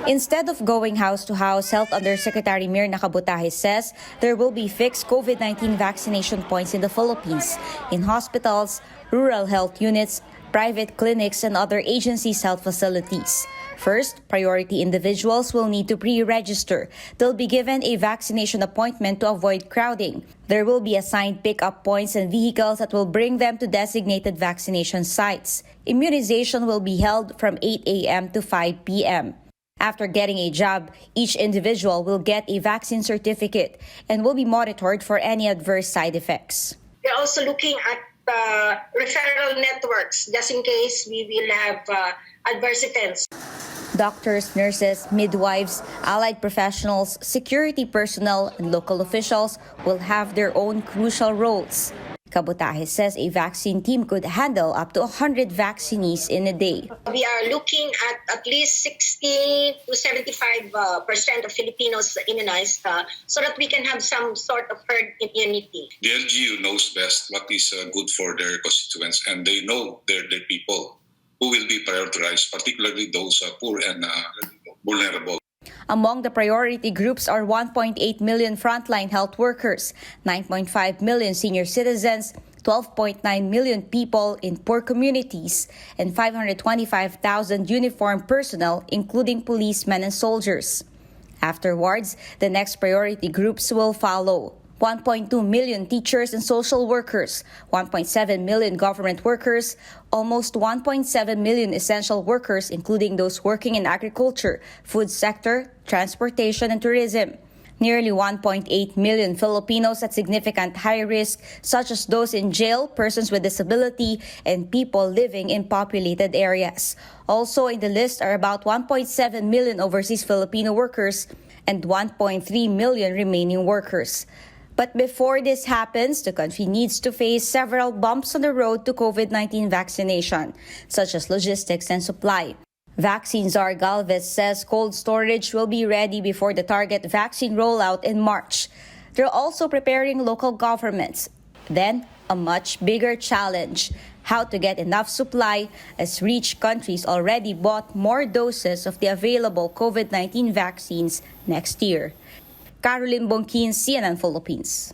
Instead of going house to house, Health Undersecretary Mirna Kabutahe says there will be fixed COVID-19 vaccination points in the Philippines, in hospitals, rural health units, private clinics, and other agencies' health facilities. First, priority individuals will need to pre-register. They'll be given a vaccination appointment to avoid crowding. There will be assigned pick-up points and vehicles that will bring them to designated vaccination sites. Immunization will be held from 8 a.m. to 5 p.m. After getting a job, each individual will get a vaccine certificate and will be monitored for any adverse side effects. We're also looking at referral networks just in case we will have adverse events. Doctors, nurses, midwives, allied professionals, security personnel, and local officials will have their own crucial roles. Kabutahe says a vaccine team could handle up to 100 vaccinees in a day. We are looking at least 60 to 75% of Filipinos immunized so that we can have some sort of herd immunity. The LGU knows best what is good for their constituents, and they know their people who will be prioritized, particularly those poor and vulnerable. Among the priority groups are 1.8 million frontline health workers, 9.5 million senior citizens, 12.9 million people in poor communities, and 525,000 uniformed personnel, including policemen and soldiers. Afterwards, the next priority groups will follow. 1.2 million teachers and social workers, 1.7 million government workers, almost 1.7 million essential workers, including those working in agriculture, food sector, transportation, and tourism. Nearly 1.8 million Filipinos at significant high risk, such as those in jail, persons with disability, and people living in populated areas. Also in the list are about 1.7 million overseas Filipino workers and 1.3 million remaining workers. But before this happens, the country needs to face several bumps on the road to COVID-19 vaccination, such as logistics and supply. Vaccine czar Galvez says cold storage will be ready before the target vaccine rollout in March. They're also preparing local governments. Then, a much bigger challenge: how to get enough supply, as rich countries already bought more doses of the available COVID-19 vaccines next year. Caroline Bongkin, CNN Philippines.